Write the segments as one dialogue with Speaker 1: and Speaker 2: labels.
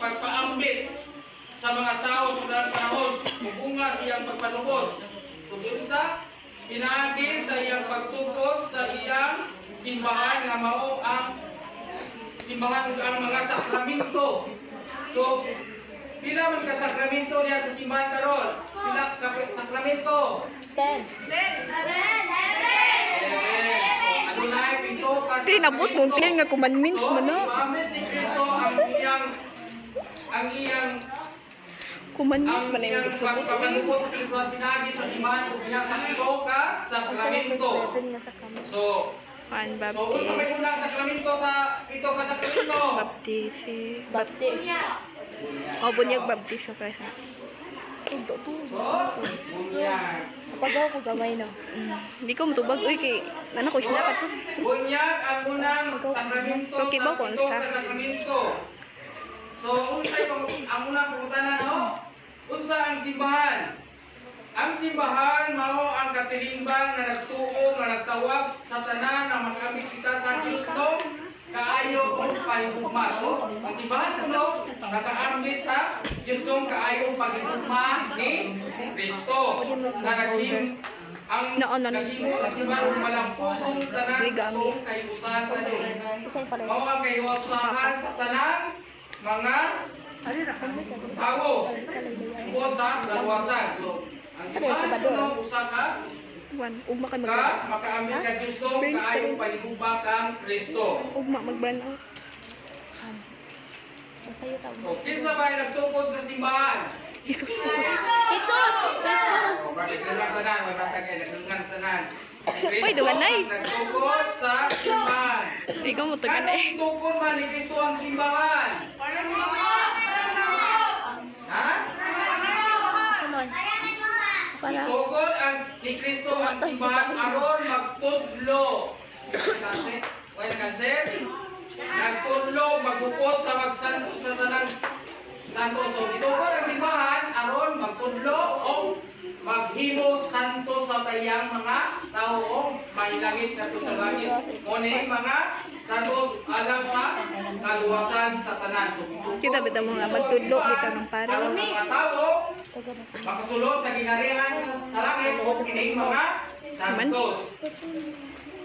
Speaker 1: pagpaambit sa mga tao sa dalang panahon, mubunga siyang pagpanubos. Tungkol sa pinaagi sa iyang pagtukod sa iyang simbahan nga mao ang simbahan ug ang mga sakramento. So, pila man ka sakramento niya sa simbahan karon? Pila ka sakramento?
Speaker 2: 10.
Speaker 1: Kasi
Speaker 3: nabot mo piyan nga commandments mo no.
Speaker 1: Commandment ni Kristo ang iyang
Speaker 3: commandments man yung
Speaker 1: pagpapalubos sa tingkod pinagi sa simbahan ug diha sa pito ka sakramento. So, unsa may unang sakramento sa pito ka sakramento?
Speaker 3: Baptis. O bunyag baptis sa Kristo.
Speaker 2: Kapagaw ko gamay no.
Speaker 3: Hindi ko matubag uy kay nana ko isna ka to.
Speaker 1: Bunyag ang unang sakramento sa pito ka sakramento. So, ang unang pangutanan no? Unsa ang simbahan? Ang simbahan mao ang katilimbang na nagtuo nga nagtawag sa tanan nga makamit kita sa Kristo kaayo ug pahigugma. So, ang simbahan kuno nakaambit sa Kristo kaayo ug pahigugma ni Kristo. Na naghim ang naghimo ang simbahan malampusong tanan sa tuong kahiusahan sa Dios. Mao ang kahiusahan sa tanan mga tao. Usa lawasan. So, ang simbahan kuno usa ka
Speaker 3: ugma kay
Speaker 1: makaamit ka Kristo kaayo pahigugma kang Kristo.
Speaker 3: Ugma mag-burn out.
Speaker 2: Masayo ta.
Speaker 1: Kinsa ba nagtukod sa simbahan?
Speaker 3: Jesus. Uy, duganay.
Speaker 1: Nagtukod sa simbahan.
Speaker 3: Ikaw mo tuganay.
Speaker 1: Kanong tukod man ni Kristo ang simbahan? Ha?
Speaker 2: Sunon. Para
Speaker 1: Tukod ni Kristo ang simbahan aron magtudlo. Wala kanser? Nagtudlo, magbukod sa magsanto sa tanang santo. So, itukod ang simbahan aron magtudlo o maghimo santo sa tayang mga tao o mailangit na sa langit. Muna mga santos alam sa kaluwasan sa tanan. So,
Speaker 3: Kita bitaw mo nga magtudlo bitaw ng pare.
Speaker 1: aron mga tao makasulod sa gingharian sa langit o kining mga santos.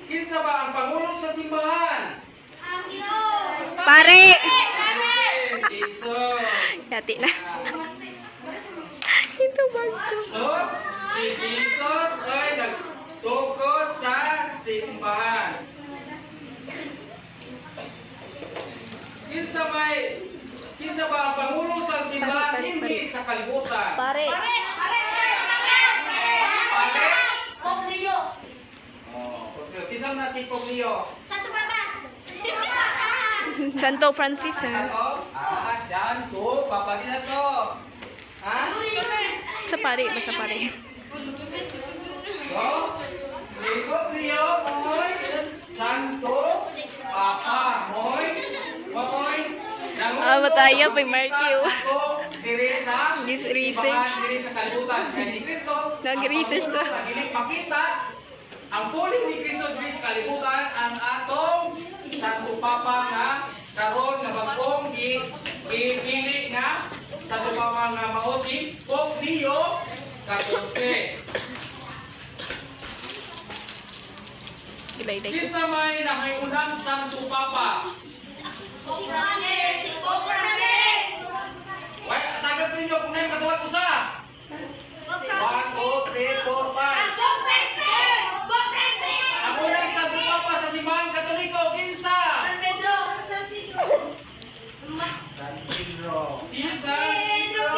Speaker 1: Kinsa ba ang pangulo sa simbahan?
Speaker 3: Pare.
Speaker 1: Jesus.
Speaker 3: Yati na. Ito bagto.
Speaker 1: So, si Jesus ay nagtukod sa simbahan. Kinsa ba ang pangulo sa simbahan hindi sa kalibutan?
Speaker 2: pare.
Speaker 1: Pare?
Speaker 4: Poglio.
Speaker 1: Kinsa na si Poglio?
Speaker 4: Satu Papa.
Speaker 3: Santo Francis ha.
Speaker 1: Santo, papagin na to. Ha?
Speaker 3: Sa pare, basta pare.
Speaker 1: So, si Poglio, moy, Santo, Papa, moy,
Speaker 3: Mataya pag Marky.
Speaker 1: This
Speaker 3: research.
Speaker 1: Nag-research
Speaker 3: na.
Speaker 1: Makita ang puling ni Kristo Diyos kalibutan ang atong Santo Papa nga karon nga bagong gipili nga Santo Papa nga mao si Pope Leo 14.
Speaker 3: Ilay-ilay ko.
Speaker 1: Kinsa may nakiunang Santo Papa? Why, tagad ninyo kung ngayon katuwag usa. 1, 2, 3, 4, 5. Ang unang Santo Papa sa simbahan Katoliko, kinsa? San Pedro. Si San Pedro.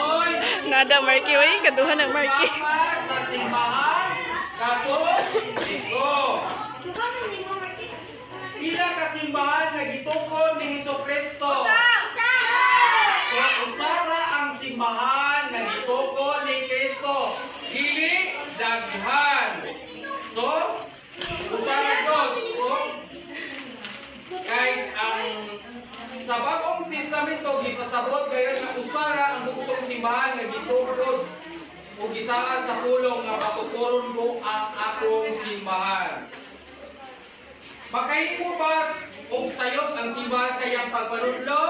Speaker 1: Oy.
Speaker 3: Nada Marky, oy. Kaduhan ng Marky.
Speaker 1: Papa sa simbahan Katoliko. Pila ka simbahan nga gitukod ni Hesukristo? Usara ang simbahan nga gitukod ni Kristo. Dili daghan. So, usara gud. So, guys, ang sa Bagong Testamento gipasabot kayo nga usara ang bukong simbahan nga gitukod ug gisaad sa pulong nga matuturon ko ang akong simbahan. Makahimo ba og sayop ang simbahan sa iyang pagpanudlo?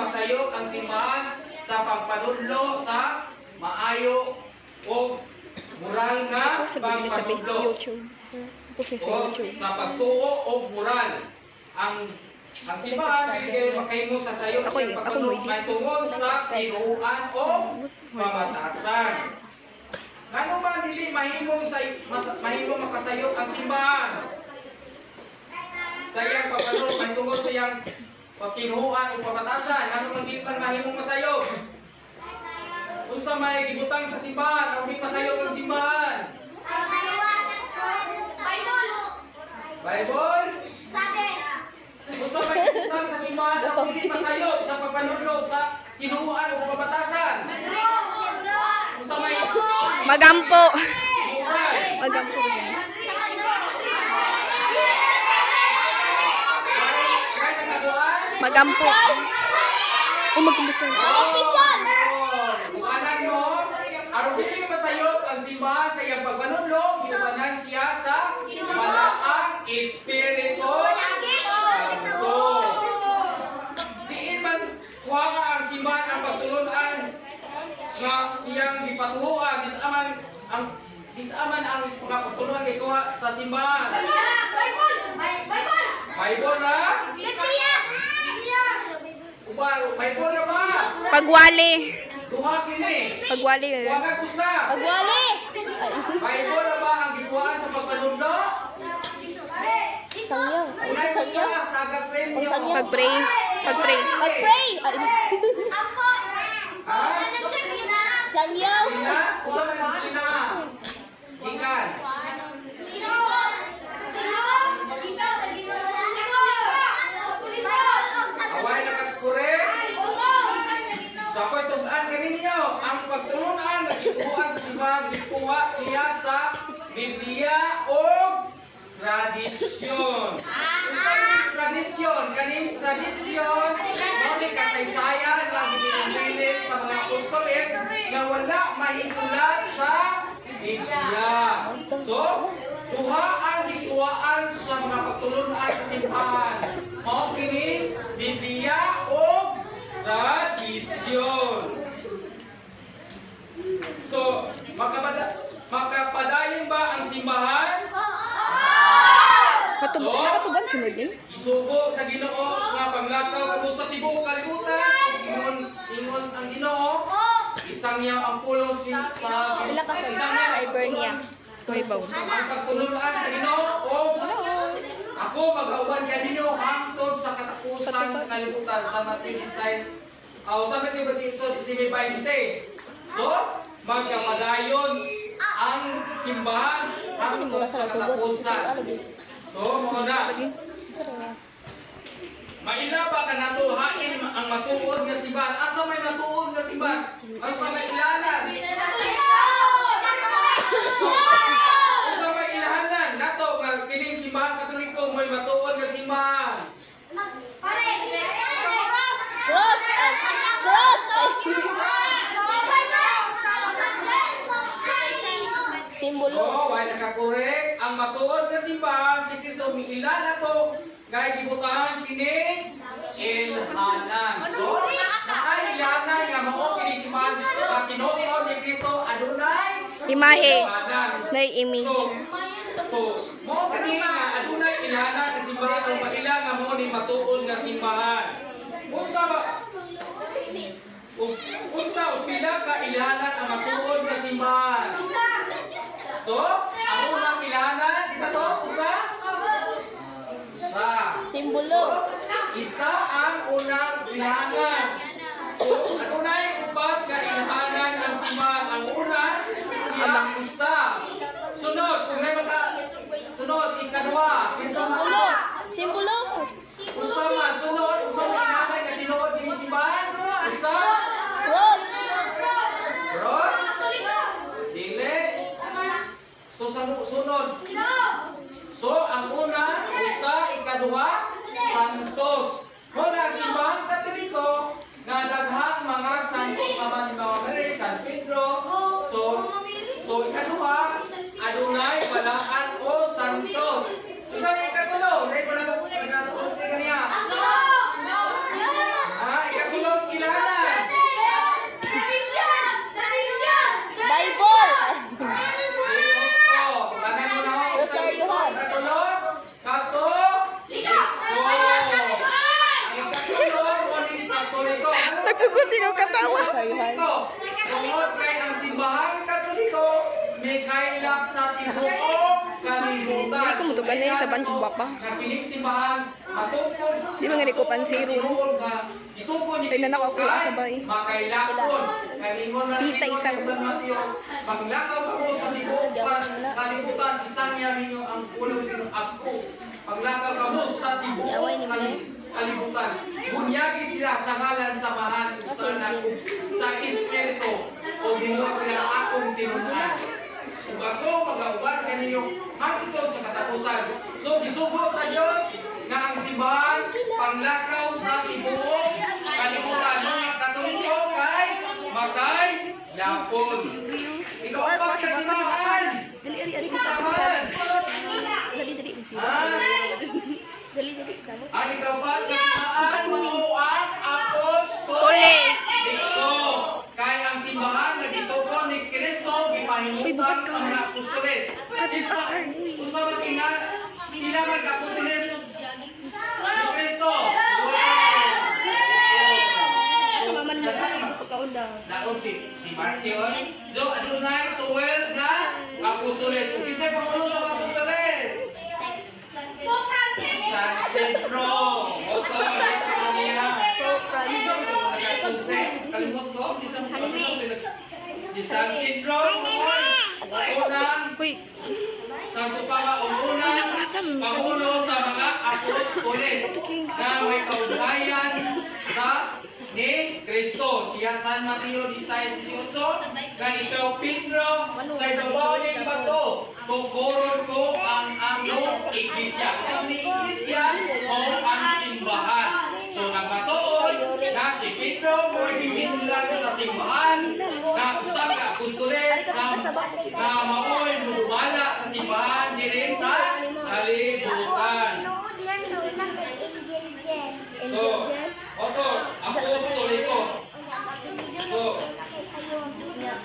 Speaker 1: masayop ang simbahan sa pagpanudlo sa maayo o moral nga
Speaker 3: Sabi nila sa
Speaker 1: pagpanudlo.
Speaker 3: YouTube. Kasi sa
Speaker 1: O
Speaker 3: YouTube.
Speaker 1: sa pagtuo o moral. Ang simbahan bigay makahimo sa sayop
Speaker 3: Ako
Speaker 1: ng
Speaker 3: yun, ako
Speaker 1: pagpanudlo
Speaker 3: mo,
Speaker 1: may tungod sa tinuan o pamatasan. Ngano man dili mahimong makasayop ang simbahan? Sa iyang pagpanudlo may tungod sa iyang kinuhan o pamatasan. Ngano man dili man mahimong masayop? Unsa may gibutang sa simbahan o di masayop ang simbahan? Bible? Unsa may gibutang sa simbahan o di masayop sa pagpanudlo sa kinuhan o pamatasan? Unsa may
Speaker 3: Magampo.
Speaker 1: kinuhan?
Speaker 3: Magampo.
Speaker 1: Kaya nagaduan?
Speaker 3: Magampo. O magkumbisan.
Speaker 1: Kuanan mo, aron dili masayop ang simbahan sa iyang pagpanudlo, giubanan siya sa malaang Espiritu Santo. Diin man kuha ang simbahan ang pagtulunan nga iyang gipatuhuan, disaman ang mga pagtulunan kay kuha sa simbahan. Bible na? Bible na ba?
Speaker 3: Pagwali.
Speaker 1: Duha kini.
Speaker 3: Pagwali.
Speaker 1: Kuha ka kusa. Bible na ba ang gikuhaan sa pagpanudlo?
Speaker 2: Sangyaw.
Speaker 1: Unay kusa, taga-premyo.
Speaker 3: Pag-pray. Pag-pray.
Speaker 2: Mag-pray.
Speaker 1: Ha?
Speaker 2: Sangyaw.
Speaker 1: Ina? Usa man ang ina. Gikan. Away na kaskure. Sa ako'y tug-an kaninyo, ang pagtulunan na gikuhaan sa simbahan gikuha niya sa Biblia o tradisyon. Usa ni tradisyon, kaning tradisyon mo ni kasaysayan nga gipinili sa mga apostoles na wala mahisulat sa Biblia. So, duha ang gikuhaan sa mga pagtulunan sa simbahan. Mao kini Biblia o tradisyon. So, makapadayon ba ang simbahan?
Speaker 3: Nakatugan sunod din.
Speaker 1: Isugo sa Ginoo nga paglakaw kamo sa tibuok kalibutan, ingon ang Ginoo, isang niya ang pulos sa
Speaker 2: Wala ka sa
Speaker 1: isang niya ang
Speaker 2: Hibernia.
Speaker 3: Tuibaw.
Speaker 1: ang pagtulunan sa Ginoo o ako mag-auban kaninyo hangtod sa katapusan sa kalibutan sa Matthew style. Sa Matthew 20. So, magkapadayon ang simbahan hangtod sa katapusan. So, mo na. Maila ba ka natuhain ang matuod nga simbahan? Asa may matuod nga simbahan? Asa may ilalan? Asa may ilahanan? Nato nga kining simbahan Katoliko may matuod nga simbahan.
Speaker 2: Cross. Cross. Simbolo.
Speaker 1: Oo, wala nakakorek. Ang matuod nga simbahan si Kristo miila nato nga gibutahan kini ilhanan. So, nakailanan nga mao kini simbahan nga tinuod ni Kristo adunay
Speaker 3: Imahe.
Speaker 1: ilhanan.
Speaker 3: Na image.
Speaker 1: So, mo kani nga adunay ilhanan nga simbahan o maila nga mao ni matuod nga simbahan. Unsa pila ka ilhanan ang matuod nga simbahan? So, ang unang ilhanan isa to, usa.
Speaker 2: Simbolo.
Speaker 1: Isa ang unang ilhanan. So, adunay upat ka ilhanan ang simbahan. Ang una siya usa. Sunod, kung may sunod ikaduha.
Speaker 2: Simbolo. Simbolo.
Speaker 1: Usa man sunod, usa man ilhanan ka tinuod ni simbahan. Usa.
Speaker 2: Cross.
Speaker 1: Cross. Dili. So sunod. So ang una, usa, ikaduha, santos. Muna ang simbahan Katoliko nga daghang mga santos sa mga Mary, San Pedro. So ikaduha, adunay balaan o santos. Usa ni ikatulo, dai ko nagatuloy kaniya. Ikatulo Katoliko.
Speaker 3: Naguguti ko katawa.
Speaker 1: Tungod kay ang simbahan Katoliko may kailap sa tibuok kalibutan.
Speaker 3: Hindi ko mutugan na yung saban kong bapa.
Speaker 1: Kapiling simbahan matungkol.
Speaker 3: Di ba nga di ko pansiro, no? Tignan ako kung asa ba eh.
Speaker 1: Makailapon. Kalingon na
Speaker 3: Kita isa
Speaker 1: sa Mateo. Paglakaw ka mo sa tibuok kalibutan, isang niya ninyo ang ulo sino ako. Paglakaw ka mo sa tibuok kalibutan. Bunyagi sila sa ngalan samahan sa Espiritu o ginuha sila akong tinunan. Kung ako mag-auban kaninyo hangtod sa katapusan. So gisugo sa Diyos na ang simbahan panglakaw sa tibuok kalibutan. Mga Katoliko kay matay yapon. Ikaw pa sa ginahan.
Speaker 3: Dali ka sa
Speaker 1: Ang ikaw ba ginahan mo ang apostol?
Speaker 3: Polis.
Speaker 1: Dito, kay ang simbahan na gitugon ni Kristo gipahimutan sa mga apostoles. Usa man kinaman ka apostoles ni Kristo. Naon si Martion. So adunay 12 na apostoles. Kinsa pa mo sa apostoles? San Pedro. Oto niya. Kalimot ko, di San Pedro. Unang
Speaker 3: Uy,
Speaker 1: Santo Papa, unang pangulo sa mga apostoles na may kaugnayan sa ni Kristo. Kaya San Mateo 16:18 na ikaw Pedro sa ibabaw ng bato tukuron ko ang among iglesia. Sa iglesia o ang simbahan. So nagmatuod na si Pedro mo ibibilang sa simbahan na usang apostoles na maoy lumala sa simbahan diri sa kalibutan. So, oto, apostol ito. So,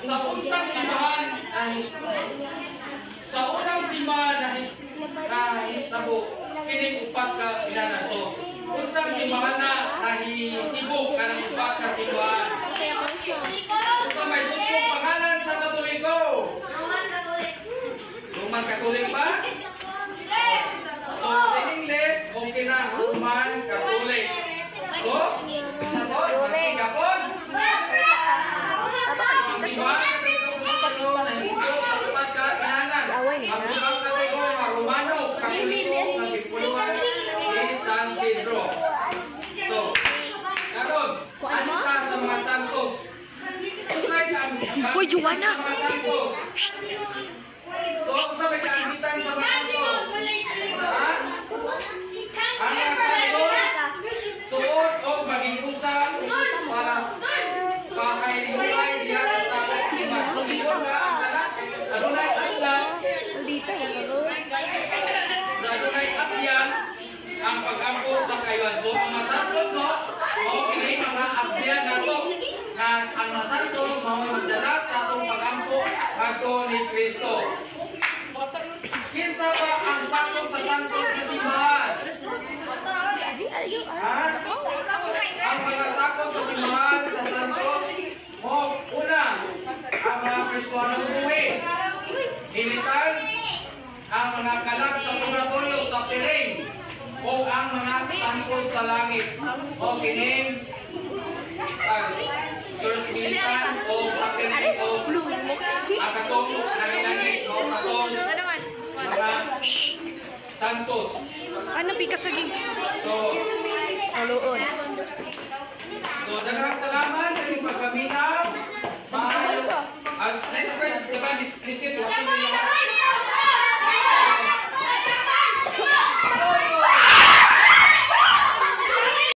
Speaker 1: sa unsang simbahan sa unang simbahan nahitabo kining upat ka ilanan. So, unsang simbahan na nahisibok ka ng upat ka simbahan. Sa may gusto pangalan sa Katoliko. Roman Katolik ba? So, in English, okay na, Roman Katolik. So, sagot, kapon. Ang simbahan Katoliko nahisibok sa upat ka ilanan. Ang simbahan Katoliko na Romano Katoliko na Dipuluan si San Pedro. So, karon, ano ka sa mga santos?
Speaker 3: Uy, Joanna.
Speaker 1: Sa mga santos. So, sa may kaangitan sa mga santos. Ha? Ang mga santos, suot o maging usa para pahayulay diya sa iman. So, iyon nga ang salat. Adunay atlas. Adunay atyan ang pag-ampo sa kaywan. So, ang mga santos, no? Okay, mga abdiyan nato. Na ang mga santos, mga magdala sa atong pag-ampo ato ni Kristo. Kinsa ba ang santos sa santos na simbahan? Ha? Ang mga sakot sa simbahan sa santos, una, ang mga Kristohanong buhi. Militar, ang mga kalag sa purgatorio sa tereng, o ang mga santos sa langit. O kining church militar o sa tereng o akatong sa langit o akatong mga santos.
Speaker 3: ano pika saging?
Speaker 1: So,
Speaker 3: Aloon.